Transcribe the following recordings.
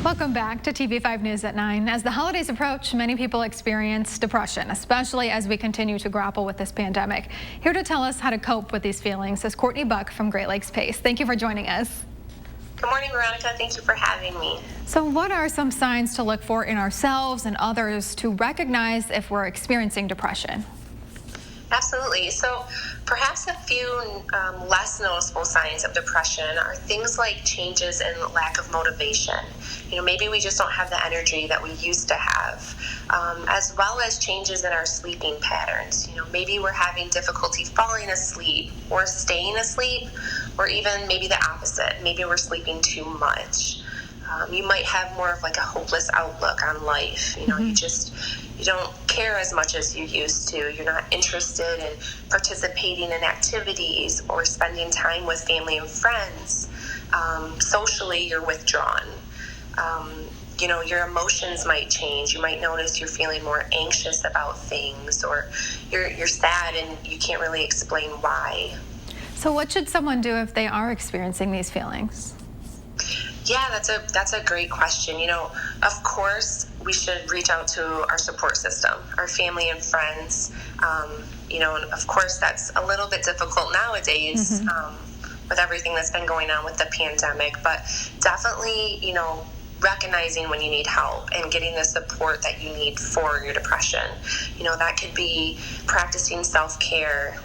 Welcome back to TV5 News at 9. As the holidays approach, many people experience depression, especially as we continue to grapple with this pandemic. Here to tell us how to cope with these feelings is Courtney Buck from Great Lakes PACE. Thank you for joining us. Good morning, Veronica. Thank you for having me. So what are some signs to look for in ourselves and others to recognize if we're experiencing depression? Absolutely. So perhaps a few less noticeable signs of depression are things like changes in lack of motivation. Maybe we just don't have the energy that we used to have, as well as changes in our sleeping patterns. Maybe we're having difficulty falling asleep or staying asleep, or even maybe the opposite. Maybe we're sleeping too much. You might have more of like a hopeless outlook on life. You don't care as much as you used to. You're not interested in participating in activities or spending time with family and friends. Socially, you're withdrawn. Your emotions might change. You might notice you're feeling more anxious about things, or you're sad and you can't really explain why. So what should someone do if they are experiencing these feelings? Yeah, that's a great question. Of course, we should reach out to our support system, our family and friends. And of course, that's a little bit difficult nowadays with everything that's been going on with the pandemic. But definitely, recognizing when you need help and getting the support that you need for your depression. That could be practicing self-care,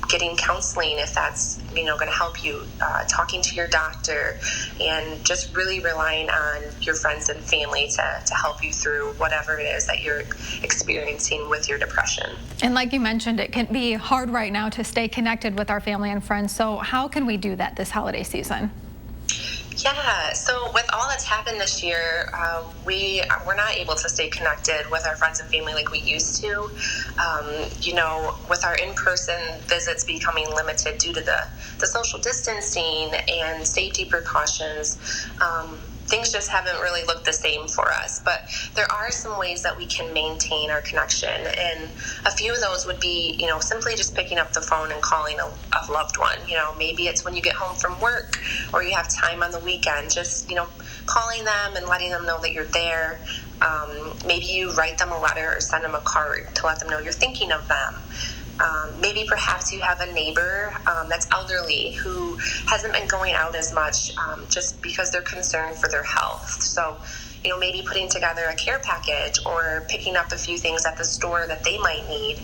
getting counseling if that's, going to help you, talking to your doctor, and just really relying on your friends and family to help you through whatever it is that you're experiencing with your depression. And like you mentioned, it can be hard right now to stay connected with our family and friends. So how can we do that this holiday season? Yeah, so with all that's happened this year, we're not able to stay connected with our friends and family like we used to. With our in-person visits becoming limited due to the social distancing and safety precautions, things just haven't really looked the same for us. But there are some ways that we can maintain our connection. And a few of those would be, simply just picking up the phone and calling a loved one. Maybe it's when you get home from work or you have time on the weekend, just, calling them and letting them know that you're there. Maybe you write them a letter or send them a card to let them know you're thinking of them. Maybe perhaps you have a neighbor that's elderly who hasn't been going out as much just because they're concerned for their health. So, maybe putting together a care package or picking up a few things at the store that they might need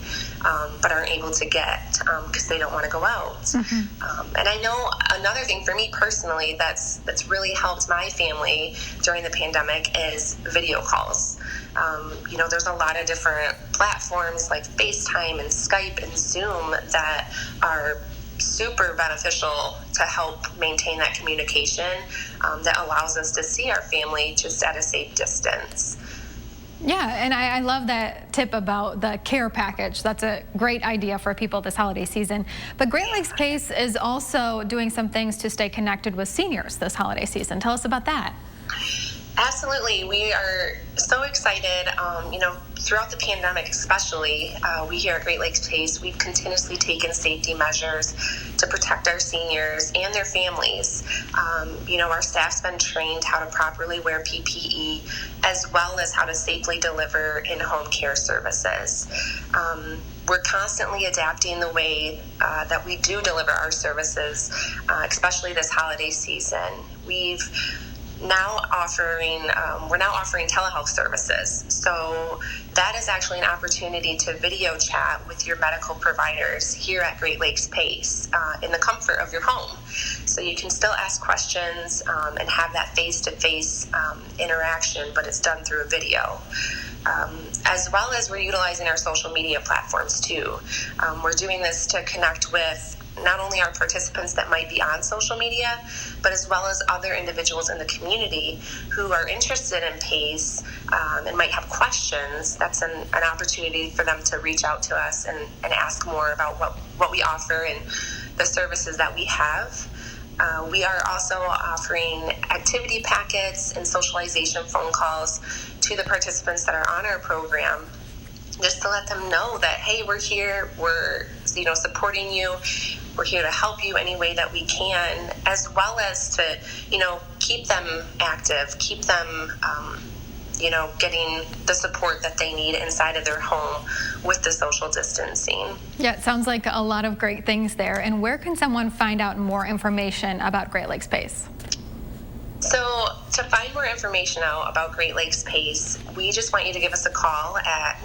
but aren't able to get because they don't want to go out. And I know another thing for me personally that's really helped my family during the pandemic is video calls. There's a lot of different platforms like FaceTime and Skype and Zoom that are super beneficial to help maintain that communication that allows us to see our family just at a safe distance. Yeah, and I love that tip about the care package. That's a great idea for people this holiday season. But Great Lakes PACE is also doing some things to stay connected with seniors this holiday season. Tell us about that. Absolutely. We are so excited. Throughout the pandemic especially, we here at Great Lakes PACE, we've continuously taken safety measures to protect our seniors and their families. Our staff's been trained how to properly wear PPE, as well as how to safely deliver in-home care services. We're constantly adapting the way that we do deliver our services, especially this holiday season. We're now offering telehealth services. So that is actually an opportunity to video chat with your medical providers here at Great Lakes PACE in the comfort of your home. So you can still ask questions and have that face-to-face interaction, but it's done through a video. As well as we're utilizing our social media platforms too. We're doing this to connect with not only our participants that might be on social media, but as well as other individuals in the community who are interested in PACE and might have questions. That's an opportunity for them to reach out to us and ask more about what we offer and the services that we have. We are also offering activity packets and socialization phone calls to the participants that are on our program, just to let them know that, hey, we're here, we're supporting you. We're here to help you any way that we can, as well as to, keep them active, keep them, getting the support that they need inside of their home with the social distancing. Yeah, it sounds like a lot of great things there. And where can someone find out more information about Great Lakes PACE? So to find more information out about Great Lakes PACE, we just want you to give us a call at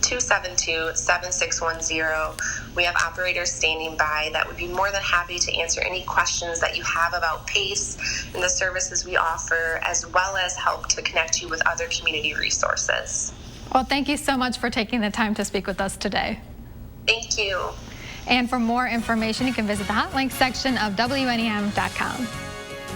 989-272-7610. We have operators standing by that would be more than happy to answer any questions that you have about PACE and the services we offer, as well as help to connect you with other community resources. Well, thank you so much for taking the time to speak with us today. Thank you. And for more information, you can visit the hot links section of WNEM.com.